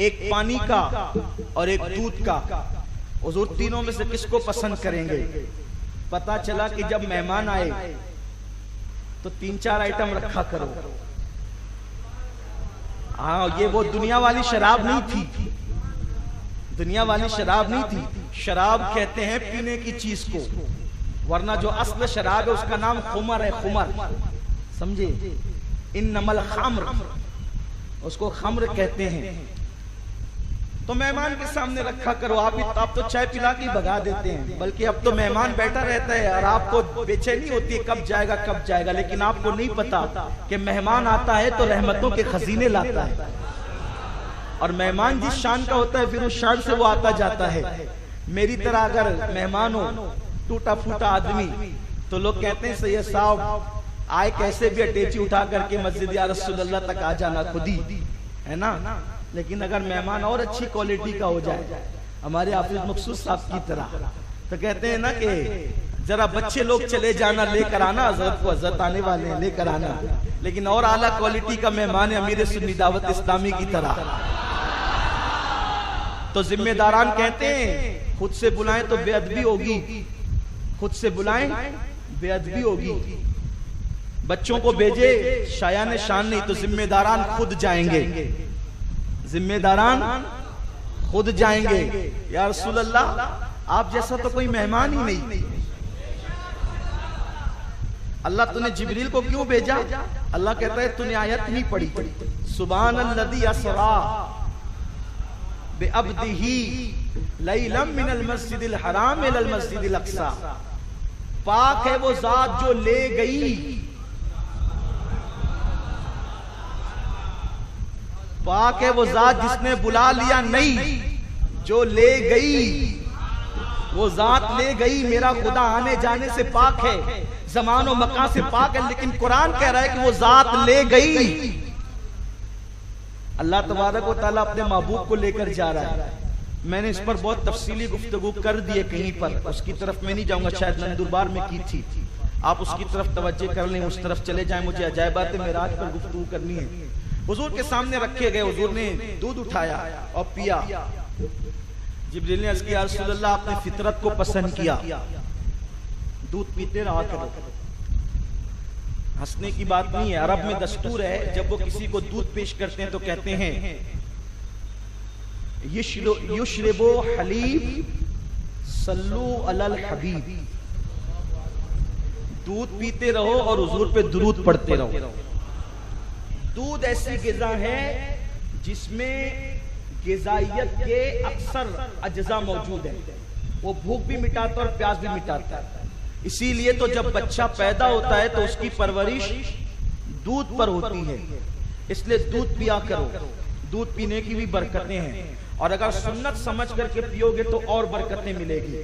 ایک پانی کا اور ایک دودھ کا. حضور تینوں میں سے کس کو پسند کریں گے؟ پتا چلا کہ جب مہمان آئے تو 3-4 آئٹم رکھا کرو. ہاں یہ وہ دنیا والی شراب نہیں تھی، دنیا والی شراب نہیں تھی. شراب کہتے ہیں پینے کی چیز کو، ورنہ جو اصل شراب ہے اس کا نام خمر ہے. خمر سمجھے؟ انما الخمر، اس کو خمر کہتے ہیں. تو مہمان کے سامنے رکھا کرو. آپ تو چائے پلا کے بھگا دیتے ہیں، بلکہ اب تو مہمان بیٹھا رہتا ہے اور آپ کو بے چینی ہوتی ہے کب جائے گا کب جائے گا. لیکن آپ کو نہیں پتا کہ مہمان آتا ہے تو رحمتوں کے خزینے لاتا ہے، اور مہمان جس شان کا ہوتا ہے پھر اس شان سے وہ آتا جاتا ہے. میری طرح اگر مہمان ہو ٹوٹا پھوٹا آدمی تو لوگ کہتے ہیں سید صاحب آئے کیسے بھی اٹیچی اٹھا کر کے مسجد یا رسول اللہ تک آ جانا خود ہی ہے نا. لیکن اگر مہمان اور اچھی کوالٹی کا ہو جائے ہمارے حافظ مقصود صاحب کی طرح تو کہتے ہیں نا کہ ذرا بچے لوگ چلے جانا لے کر آنا، حضرت کو حضرت آنے والے ہیں لے کر آنا. لیکن اور اعلیٰ کوالٹی کا مہمان ہے امیر سنی دعوت اسلامی کی طرح. تو ذمہ داران کہتے ہیں خود سے بلائیں تو بے ادبی ہوگی، خود سے بلائیں بے ادبی ہوگی. بچوں کو بھیجے شایان شان نہیں تو ذمہ داران خود جائیں گے، ذمہ داران خود جائیں گے. یا رسول اللہ آپ جیسا تو کوئی مہمان ہی نہیں. اللہ تو نے جبریل کو کیوں بھیجا؟ اللہ کہتا ہے تو نے آیت نہیں پڑھی. سبحان الذی اسری بعبدہ لیلا من المسجد الحرام الی المسجد الاقصی. پاک ہے وہ ذات جو لے گئی، پاک ہے وہ ذات جس نے بلا لیا نہیں، جو لے گئی وہ ذات لے گئی. میرا خدا آنے جانے سے پاک ہے، زمان و مکان سے پاک ہے، لیکن قرآن کہہ رہا ہے کہ وہ ذات لے گئی. اللہ تبارک و تعالیٰ اپنے محبوب کو لے کر جا رہا ہے. میں نے اس پر بہت تفصیلی گفتگو کر دی ہے کہیں پر، اس کی طرف میں نہیں جاؤں گا، شاید نندربار میں کی تھی. آپ اس کی طرف توجہ کر لیں، اس طرف چلے جائیں. مجھے عجائبات معراج پر گفتگو کرنی ہے. حضور کے سامنے رکھے گئے، حضور نے دودھ اٹھایا اور پیا. جبریل نے عرض کیا رسول اللہ آپ نے فطرت کو پسند کیا، دودھ پیتے رہا کرو. ہنسنے کی بات نہیں ہے، عرب میں دستور ہے جب وہ کسی کو دودھ پیش کرتے ہیں تو کہتے ہیں یشربو حلیب صلو علی الحبیب. دودھ پیتے رہو اور حضور پہ درود پڑھتے رہو. دودھ ایسی غذا ہے جس میں غذائیت کے اکثر اجزاء موجود ہیں. وہ بھوک بھی مٹاتا اور پیاس بھی مٹاتا ہے. اسی لیے تو جب بچہ پیدا ہوتا ہے تو اس کی پرورش دودھ پر ہوتی ہے. اس لیے دودھ پیا کرو. دودھ پینے کی بھی برکتیں ہیں، اور اگر سنت سمجھ کر کے پیو گے تو اور برکتیں ملے گی.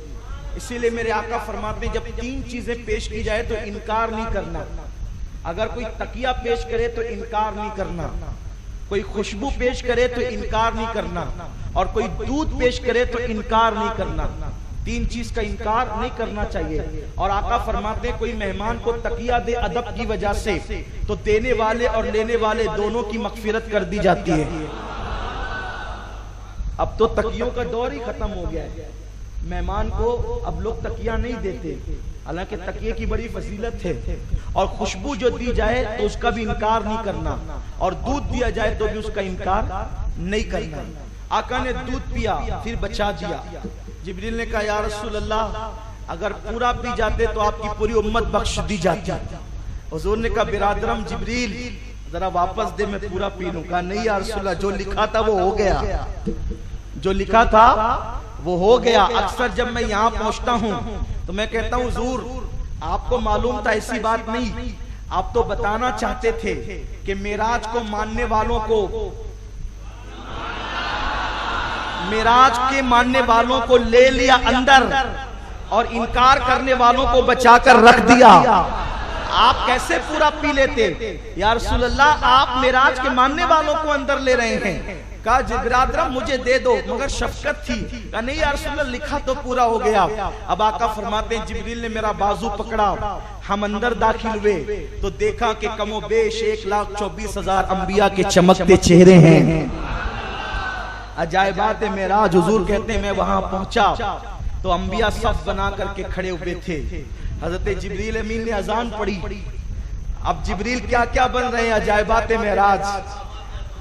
اسی لیے میرے آقا فرماتے ہیں جب 3 چیزیں پیش کی جائے تو انکار نہیں کرنا. اگر کوئی تکیہ پیش کرے تو انکار نہیں کرنا، کوئی خوشبو پیش کرے تو انکار نہیں کرنا، اور کوئی دودھ پیش کرے تو انکار نہیں کرنا. 3 چیز کا انکار نہیں کرنا چاہیے. اور آقا فرماتے ہیں کوئی مہمان کو تکیہ دے ادب کی وجہ سے تو دینے والے اور لینے والے دونوں کی مغفرت کر دی جاتی ہے. اب تو تکیوں کا دور ہی ختم ہو گیا ہے. مہمان کو اب لوگ تکیہ نہیں دیتے، حالانکہ تکیے کی بڑی فضیلت ہے. اور خوشبو جو دی جائے تو اس کا بھی انکار نہیں کرنا، اور دودھ دیا جائے تو بھی اس کا انکار نہیں کرنا. آقا نے دودھ پیا پھر بچا دیا. جبریل نے کہا یا رسول اللہ اگر پورا پی جاتے تو آپ کی پوری امت بخش دی جاتی. حضور نے کہا برادرم جبریل ذرا واپس دے، میں پورا پی لوں. کہا نہیں یا رسول اللہ جو لکھا تھا وہ ہو گیا، جو لکھا تھا وہ ہو گیا. اکثر جب میں یہاں پہنچتا ہوں تو میں کہتا ہوں حضور آپ کو معلوم تھا ایسی بات نہیں، آپ تو بتانا چاہتے تھے کہ معراج کو ماننے والوں کو، معراج کے ماننے والوں کو لے لیا اندر اور انکار کرنے والوں کو بچا کر رکھ دیا. آپ کیسے پورا پی لیتے؟ یا رسول اللہ آپ معراج کے ماننے والوں کو اندر لے رہے ہیں. کہا برادرم مجھے دے دو، مگر شفقت تھی. کہا نہیں یا رسول اللہ لکھا تو پورا ہو گیا. اب آقا فرماتے ہیں جبریل نے میرا بازو پکڑا، ہم اندر داخل ہوئے تو دیکھا کہ کم و بیش 1,24,000 انبیاء کے چمکتے چہرے ہیں. عجائبات معراج، حضور کہتے ہیں میں وہاں پہنچا تو انبیاء صف بنا کر کے کھڑے ہوئے تھے. حضرت جبریل امین نے اذان پڑھی. اب جبریل کیا کیا بن رہے ہیں عجائبات معراج.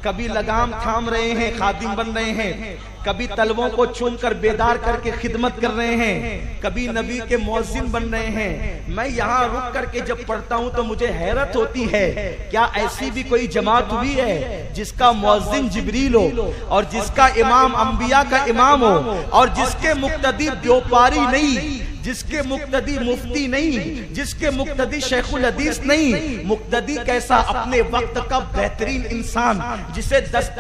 کبھی لگام تھام رہے ہیں، خادم بن رہے ہیں، کبھی طلبوں کو چوم کر بیدار کر کے خدمت کر رہے ہیں، کبھی نبی کے مؤذن بن رہے ہیں. میں یہاں رک کر کے جب پڑھتا ہوں تو مجھے حیرت ہوتی ہے، کیا ایسی بھی کوئی جماعت ہوئی ہے جس کا مؤذن جبریل ہو، اور جس کا امام انبیاء کا امام ہو، اور جس کے مقتدی دیوپاری نہیں، جس کے مقتدی مفتی نہیں، جس کے مقتدی شیخ الحدیث نہیں. مقتدی کیسا؟ اپنے وقت کا بہترین انسان جسے دست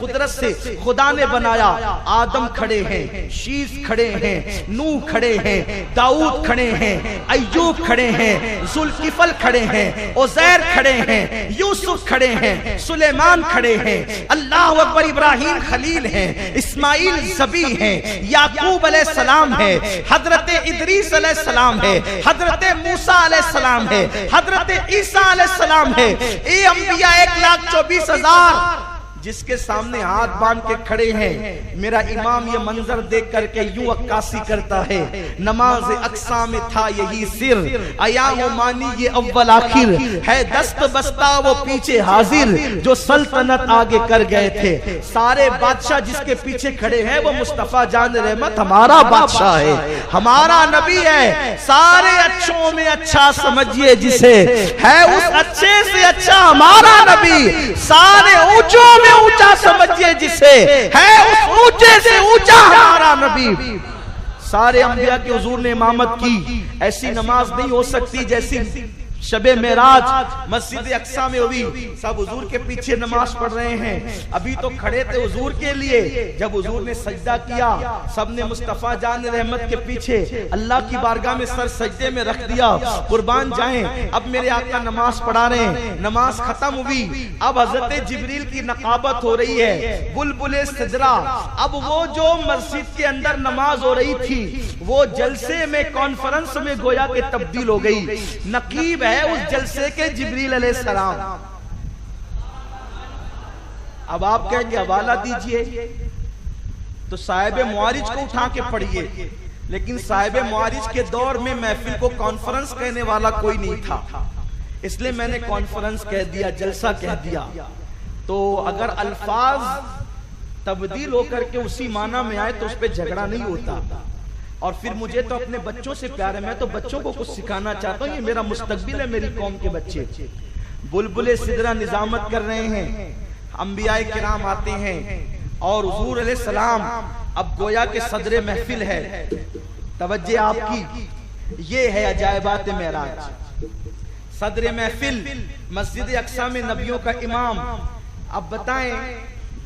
قدرت سے خدا نے بنایا. آدم کھڑے ہیں، شیس کھڑے ہیں، نوح کھڑے ہیں، داؤد کھڑے ہیں، ایوب کھڑے ہیں، ذوالکفل کھڑے ہیں، عزیر کھڑے ہیں، یوسف کھڑے ہیں، سلیمان کھڑے ہیں، اللہ اکبر، ابراہیم خلیل ہیں، اسماعیل ذبی ہیں، یعقوب علیہ السلام ہے، حضرت ادریس علیہ السلام ہے، حضرت موسیٰ علیہ السلام ہے، حضرت عیسیٰ علیہ السلام ہے. اے انبیاء 1,24,000 جس کے سامنے ہاتھ باندھ کے کھڑے ہیں. میرا امام یہ منظر دیکھ کر کے یوں عکاسی کرتا ہے، نماز اقصا میں تھا یہی سر، ایام و مانی یہ اول آخر ہے، دست بستہ وہ پیچھے حاضر، جو سلطنت آگے کر گئے تھے. سارے بادشاہ جس کے پیچھے کھڑے ہیں وہ مصطفیٰ جان رحمت ہمارا بادشاہ ہے، ہمارا نبی ہے. سارے اچھوں میں اچھا سمجھئے جسے، ہے اس اچھے سے اچھا ہمارا نبی. سارے اونچوں میں اونچا سمجھئے جسے، ہے اس اونچے سے اونچا ہمارا نبی. سارے انبیاء کے حضور نے امامت کی. ایسی نماز نہیں ہو سکتی جیسی شب معراج مسجد اقصا میں ہوئی. سب حضور کے پیچھے نماز پڑھ رہے ہیں. ابھی تو کھڑے تھے حضور کے لیے، جب حضور نے سجدہ کیا سب نے مصطفیٰ جان رحمت کے پیچھے اللہ کی بارگاہ میں سر سجدے میں رکھ دیا. قربان جائیں، اب میرے آقا نماز پڑھا رہے ہیں. نماز ختم ہوئی. اب حضرت جبریل کی نقابت ہو رہی ہے، بلبل سدرہ. اب وہ جو مسجد کے اندر نماز ہو رہی تھی وہ جلسے میں، کانفرنس میں گویا کہ تبدیل ہو گئی. نقیب ہے اس جلسے کے جبریل علیہ السلام. اب آپ کہیں گے حوالہ دیجئے، تو صاحب معارج کو اٹھا کے پڑھیے. لیکن صاحب معارج کے دور میں محفل کو کانفرنس کہنے والا کوئی نہیں تھا، اس لیے میں نے کانفرنس کہہ دیا، جلسہ کہہ دیا. تو اگر الفاظ تبدیل ہو کر کے اسی معنی میں آئے تو اس پہ جھگڑا نہیں ہوتا. اور پھر مجھے تو اپنے بچوں سے پیار ہے، میں تو بچوں کو کچھ سکھانا چاہتا ہوں. یہ میرا مستقبل ہے، میری قوم کے بچے. بلبل سدرہ نظامت کر رہے ہیں، انبیاء کرام آتے ہیں، اور حضور علیہ السلام اب گویا کہ صدر محفل ہے. توجہ آپ کی، یہ ہے عجائبات معراج. صدر محفل مسجد اقصا میں نبیوں کا امام. اب بتائیں،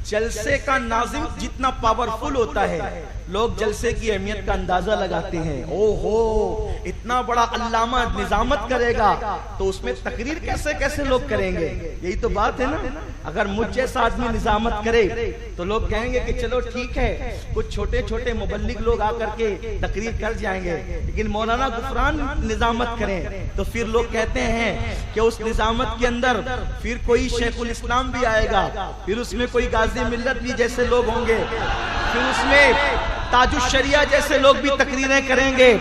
جلسے کا ناظم جتنا پاورفل ہوتا ہے لوگ جلسے کی اہمیت کا اندازہ لگاتے ہیں. او ہو، اتنا بڑا علامہ نظامت کرے گا تو اس میں تقریر کیسے کیسے لوگ کریں گے. یہی تو بات ہے نا. اگر مجھ جیسا آدمی نظامت کرے تو لوگ کہیں گے کہ چلو ٹھیک ہے، کچھ چھوٹے چھوٹے مبلغ لوگ آ کر کے تقریر کر جائیں گے. لیکن مولانا غفران نظامت کریں تو پھر لوگ کہتے ہیں کہ اس نظامت کے اندر پھر کوئی شیخ الاسلام بھی آئے گا، پھر اس میں کوئی غازی ملت بھی جیسے لوگ ہوں گے، پھر اس میں تاج الشریعہ جیسے لوگ بھی تقریریں کریں گے،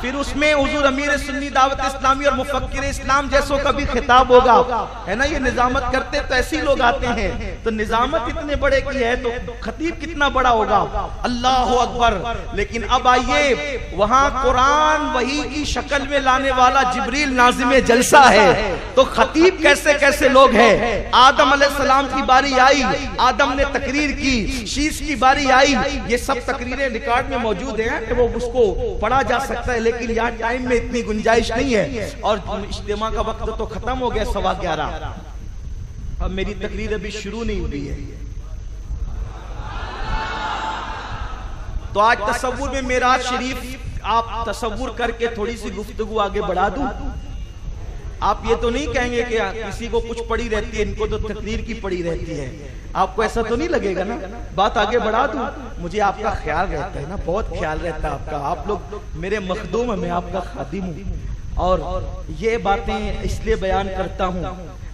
پھر اس میں حضور امیر سنی دعوت اسلامی اور مفکر اسلام جیسوں کا بھی خطاب ہوگا. ہے نا، یہ نظامت کرتے تو ایسے لوگ آتے ہیں. تو نظامت اتنے بڑے کی ہے تو خطیب کتنا بڑا ہوگا. اللہ اکبر. لیکن اب آئیے، وہاں قرآن وحی کی شکل میں لانے والا جبریل ناظم جلسہ ہے، تو خطیب کیسے کیسے لوگ ہیں. آدم علیہ السلام کی باری آئی، آدم نے تقریر کی. شیش کی باری آئی. یہ سب تقریریں ریکارڈ میں موجود ہیں کہ وہ اس کو پڑھا جا سکتا ہے، لیکن یہاں ٹائم میں اتنی گنجائش نہیں ہے. اور اجتماع کا وقت تو ختم ہو گیا 11:15. اب میری تقریر ابھی شروع نہیں ہوئی ہے. تو آج تصور میں معراج شریف آپ تصور کر کے تھوڑی سی گفتگو آگے بڑھا دوں. آپ یہ تو نہیں کہیں گے کہ کسی کو کچھ پڑی رہتی ہے، ان کو تو تقریر کی پڑی رہتی ہے. آپ کو ایسا تو نہیں لگے گا نا. بات آگے بڑھا دوں. مجھے آپ کا خیال رہتا ہے نا، بہت خیال رہتا ہے آپ کا. آپ لوگ میرے مخدوم ہیں، میں آپ کا خادم ہوں. اور یہ باتیں اس لیے بیان کرتا ہوں،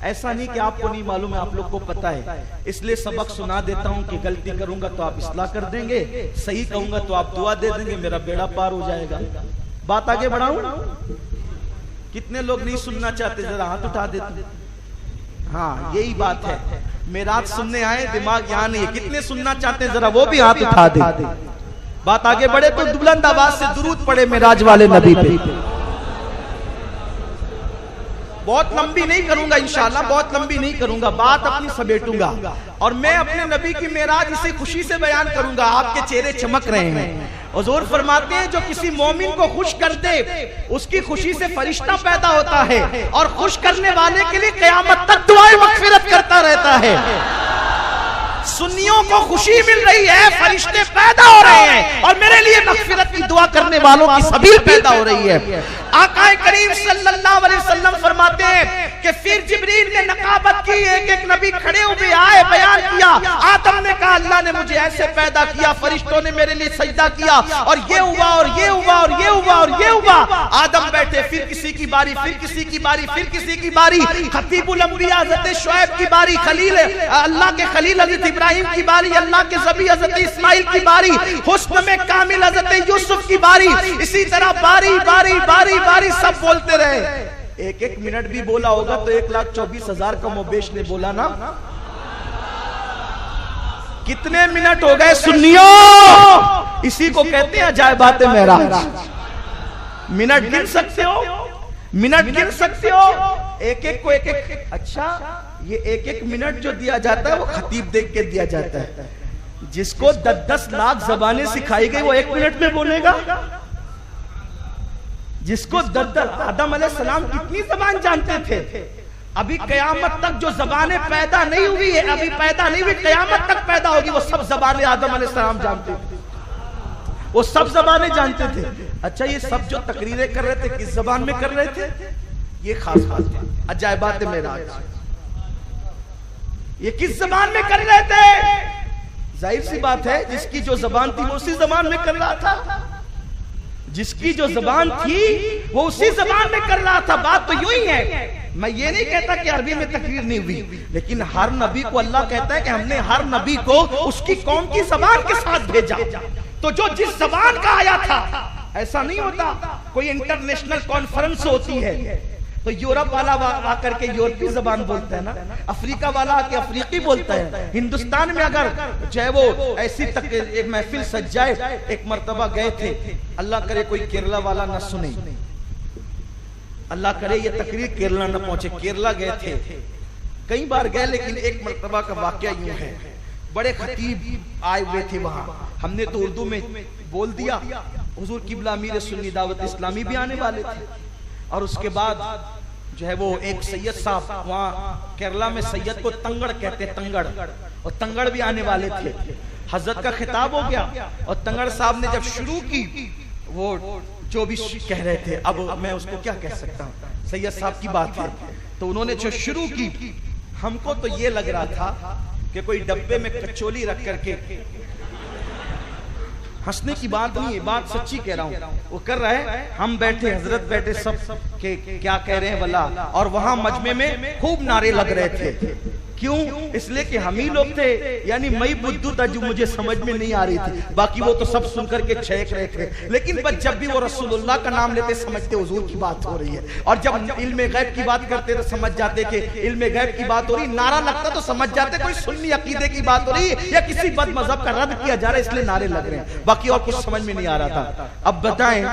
ایسا نہیں کہ آپ کو نہیں معلوم ہے، آپ لوگ کو پتا ہے، اس لیے سبق سنا دیتا ہوں کہ غلطی کروں گا تو آپ اصلاح کر دیں گے، صحیح کہوں گا تو آپ دعا دے دیں گے، میرا بیڑا پار ہو جائے گا۔ بات آگے بڑھاؤں؟ کتنے لوگ نہیں سننا چاہتے؟ ذرا ہاتھ اٹھا دیتے۔ ہاں یہی بات ہے، میراج سننے آئے، دماغ یہاں نہیں ہے، کتنے سننا چاہتے ذرا وہ بھی ہاتھ اٹھا دیں۔ بات آگے بڑھے تو بلند آواز سے درود پڑھے میراج والے نبی پہ۔ بہت لمبی نہیں کروں گا انشاءاللہ، بہت لمبی نہیں کروں گا، بات اپنی سمیٹوں گا، اور میں اپنے نبی کی معراج اسے خوشی سے بیان کروں گا۔ آپ کے چہرے چمک رہے ہیں، حضور فرماتے ہیں جو کسی مومن کو خوش کر دے اس کی خوشی سے فرشتہ پیدا ہوتا ہے، اور خوش کرنے والے کے لیے قیامت تک دعائیں مغفرت کرتا رہتا ہے۔ سنیوں کو خوشی مل رہی ہے، فرشتے پیدا ہو رہے ہیں، اور میرے لیے مغفرت کی دعا کرنے والوں کی سبیل پیدا ہو رہی ہے۔ آقا کریم صلی اللہ علیہ وسلم فرماتے ہیں کہ پھر جبریل نے نقابت کی، ایک ایک نبی کھڑے ہوئے آئے، بیان کیا۔ آدم نے کہا اللہ نے مجھے ایسے پیدا کیا، فرشتوں نے میرے لیے سجدہ کیا، اور یہ ہوا اور یہ ہوا اور یہ ہوا اور یہ ہوا۔ آدم بیٹھے، پھر کسی کی باری، پھر کسی کی باری، پھر کسی کی باری، خطیب الانبیاء حضرت شعیب کی باری، خلیل اللہ کے خلیل حضرت ابراہیم کی باری، اللہ کے ذبیح حضرت اسماعیل کی باری، حسن میں کامل حضرت یوسف کی باری، اسی طرح باری باری باری باری سب بولتے رہے۔ ایک ایک منٹ بھی بولا ہوگا تو 1,24,000 کا موبیش نے بولا نا۔ کتنے منٹ ہو گئے سنیو؟ اسی کو کہتے ہیں عجائبات معراج۔ منٹ گن سکتے ہو؟ منٹ گن سکتے ہو؟ ایک ایک کو ایک ایک۔ اچھا یہ ایک ایک منٹ جو دیا جاتا ہے وہ خطیب دیکھ کے دیا جاتا ہے، جس کو 10 لاکھ زبانیں سکھائی گئی وہ 1 منٹ میں بولے گا؟ جس کو آدم علیہ السلام کتنی زبان جانتے تھے؟ ابھی قیامت تک جو زبانیں پیدا نہیں ہوئی ہے، ابھی پیدا نہیں ہوئی، قیامت تک پیدا ہوگی، وہ سب زبانیں آدم علیہ السلام جانتے تھے، وہ سب زبانیں جانتے تھے۔ اچھا یہ سب جو تقریریں کر رہے تھے کس زبان میں کر رہے تھے؟ یہ خاص بات ہے، عجائبات معراج۔ یہ کس زبان میں کر رہے تھے؟ ظاہر سی بات ہے جس کی جو زبان تھی وہ اسی زبان میں کر رہا تھا، جس کی جو زبان تھی وہ اسی زبان میں کر رہا تھا۔ بات تو یوں ہی ہے، میں یہ نہیں کہتا کہ عربی میں تقریر نہیں ہوئی، لیکن ہر نبی کو اللہ کہتا ہے کہ ہم نے ہر نبی کو اس کی قوم کی زبان کے ساتھ بھیجا، تو جو جس زبان کا آیا تھا، ایسا نہیں ہوتا کوئی انٹرنیشنل کانفرنس ہوتی ہے تو یورپ والا آ کر کے یورپی زبان بولتا ہے نا، افریقہ والا آ کے افریقی بولتا ہے۔ ہندوستان میں اگر جو ہے وہ ایسی ایک محفل سج جائے، ایک مرتبہ گئے تھے، اللہ کرے کوئی کیرلا والا نہ سنے، اللہ کرے یہ تقریر کیرلا نہ پہنچے، کیرلا گئے تھے، کئی بار گئے، لیکن ایک مرتبہ کا واقعہ یوں ہے، بڑے خطیب آئے ہوئے تھے وہاں، ہم نے تو اردو میں بول دیا، حضور قبلہ امیر سنی دعوت اسلامی بھی آنے والے تھے، اور اس کے بعد جو ہے وہ ایک سید صاحب، وہاں کیرلا میں سید کو تنگڑ کہتے ہیں، تنگڑ، اور تنگڑ بھی آنے والے تھے۔ حضرت کا خطاب ہو گیا، اور تنگڑ صاحب نے جب شروع کی، وہ جو بھی کہہ رہے تھے، اب میں اس کو کیا کہہ سکتا ہوں، سید صاحب کی بات ہے، تو انہوں نے جو شروع کی، ہم کو تو یہ لگ رہا تھا کہ کوئی ڈبے میں کچولی رکھ کر کے، ہنسنے کی بات نہیں ہے، بات سچی کہہ رہا ہوں، وہ کر رہا ہے، ہم بیٹھے، حضرت بیٹھے، سب کہ کیا کہہ رہے ہیں والا، اور وہاں مجمع میں خوب نعرے لگ رہے تھے۔ کیوں؟ اس لیے کہ ہم ہی لوگ تھے، یعنی میں بدھو تھا جو مجھے سمجھ میں نہیں آ رہی تھی، باقی وہ تو سب سن کر کے چھینک رہے تھے، لیکن بس جب بھی وہ رسول اللہ کا نام لیتے سمجھتے حضور کی بات ہو رہی ہے، اور جب علم غیب کی بات کرتے تو سمجھ جاتے کہ علم غیب کی بات ہو رہی، نعرہ لگتا تو سمجھ جاتے کوئی سنی عقیدے کی بات ہو رہی ہے یا کسی بد مذہب کا رد کیا جا رہا ہے، اس لیے نعرے لگ رہے ہیں، باقی اور کچھ سمجھ میں نہیں آ رہا تھا۔ اب بتائیں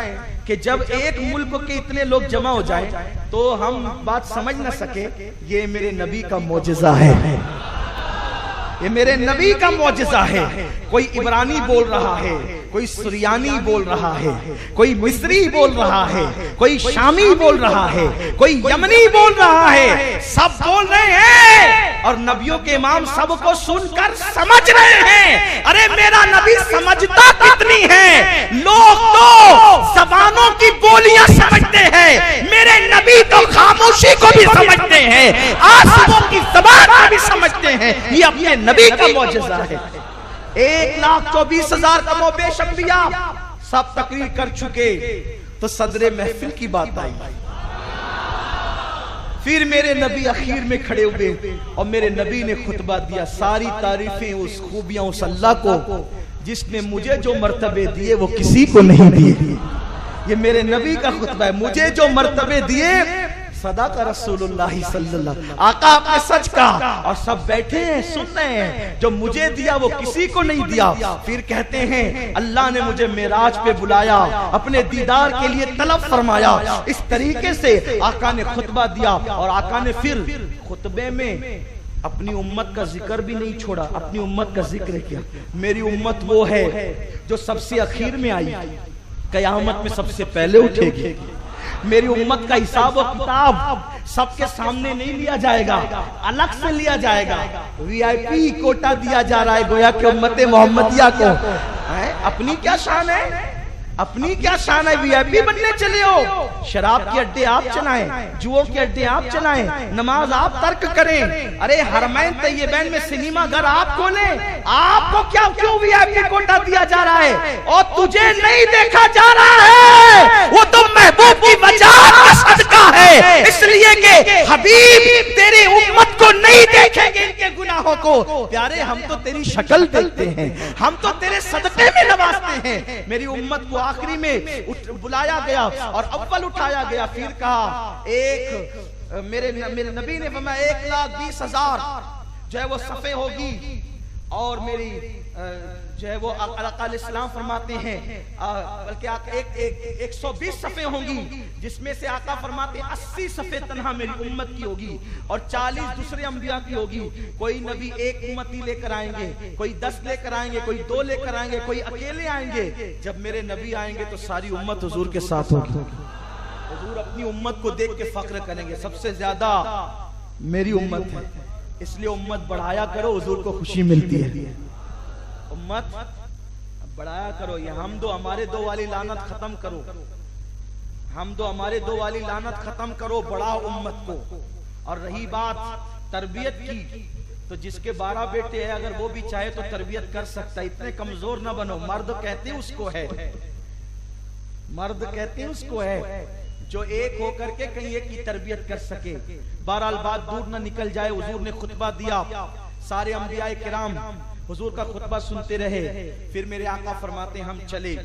کہ جب ایک ملک کے اتنے لوگ جمع ہو جائیں تو ہم بات سمجھ نہ سکے، یہ میرے نبی کا معجزہ ہے، یہ میرے نبی کا معجزہ ہے۔ کوئی عبرانی بول رہا ہے، کوئی سریانی بول رہا ہے، کوئی مصری بول رہا ہے، کوئی شامی بول رہا ہے، کوئی یمنی بول رہا ہے، سب بول رہے ہیں، اور نبیوں کے امام سب کو سن کر سمجھ رہے ہیں۔ ارے میرا نبی سمجھتا کتنی ہے، لوگ تو زبانوں کی بولیاں سمجھتے ہیں، میرے نبی تو خاموشی کو بھی سمجھتے ہیں، آسموں کی زبان کو بھی سمجھتے ہیں، یہ اپنے نبی کا معجزہ ہے۔ 1,24,000 کا موبیش انبیاء سب تقریر کر چکے، تو صدر محفل کی بات آئی، پھر میرے نبی اخیر میں کھڑے ہوئے اور میرے نبی نے خطبہ دیا. ساری تعریفیں اس خوبیاں اس اللہ کو جس نے مجھے جو مرتبے دیے وہ کسی کو نہیں دیے. یہ میرے نبی کا خطبہ ہے. مجھے جو مرتبے دیے صدق رسول اللہ صلی اللہ علیہ وسلم. آقا آپ نے سچ کہا اور سب بیٹھے ہیں سن رہے ہیں. جو مجھے دیا وہ کسی کو نہیں دیا. پھر کہتے ہیں اللہ نے مجھے معراج پہ بلایا, اپنے دیدار کے لیے طلب فرمایا. اس طریقے سے آقا نے خطبہ دیا اور آقا نے پھر خطبے میں اپنی امت کا ذکر بھی نہیں چھوڑا, اپنی امت کا ذکر کیا. میری امت وہ ہے جو سب سے اخیر میں آئی, قیامت میں سب سے پہلے اٹھے گی. میری امت کا حساب و کتاب سب کے سامنے نہیں لیا جائے گا, الگ سے لیا جائے گا. وی آئی پی کوٹا دیا جا رہا ہے گویا کہ امت محمدیہ کو. اپنی کیا شان ہے, اپنی کیا شان ہے؟ وی آئی پی بننے چلے ہو. شراب کے اڈے آپ چلائیں, جوؤں کے اڈے آپ چلائیں, نماز آپ ترک کریں. ارے حرمین طیبین میں سنیما گھر آپ کھولیں. آپ کو کیوں وی آئی پی کوٹا دیا جا رہا ہے اور تجھے نہیں دیکھا جا رہا ہے؟ وہ تو محبوب کی وجہ کا صدقہ ہے, اس لیے کہ حبیب تیری امت کو نہیں دیکھیں گے ان کے گناہوں کو. پیارے ہم تو تیری شکل دیکھتے ہیں, ہم تو تیرے صدقے میں نوازتے ہیں. میری امت کو آخری میں بلایا گیا اور اول اٹھایا گیا. پھر کہا میرے نبی نے فرمایا 1,20,000 جو ہے وہ صفیں ہوگی اور میری جو ہے وہ آقا علیہ السلام فرماتے ہیں بلکہ 120 صفیں ہوں گی, جس میں سے آقا فرماتے ہیں 80 صفیں تنہا میری امت کی ہوگی اور 40 دوسرے انبیاء کی ہوگی. کوئی نبی ایک امتی لے کر آئیں گے, کوئی 10 لے کر آئیں گے, کوئی 2 لے کر آئیں گے, کوئی اکیلے آئیں گے. جب میرے نبی آئیں گے تو ساری امت حضور کے ساتھ ہوگی. حضور اپنی امت کو دیکھ کے فخر کریں گے, سب سے زیادہ میری امت ہے, اس لیے امت بڑھایا کرو, حضور کو خوشی ملتی ہے. امت بڑھایا کرو. یہ ہم دو ہمارے دو والی لعنت ختم کرو, ہم دو ہمارے دو والی لعنت ختم کرو, بڑھاؤ امت کو. اور رہی بات تربیت کی, تو جس کے 12 بیٹے ہیں اگر وہ بھی چاہے تو تربیت کر سکتا ہے. اتنے کمزور نہ بنو. مرد کہتے ہیں اس کو ہے, مرد کہتے ہیں اس کو ہے جو ایک ہو کر کے کہیں ایک کی تربیت کر سکے. بہرحال بات دور نہ نکل جائے. حضور نے خطبہ دیا, سارے انبیاء کرام حضور کا خطبہ سنتے رہے. پھر میرے آقا فرماتے ہیں ہم چلے.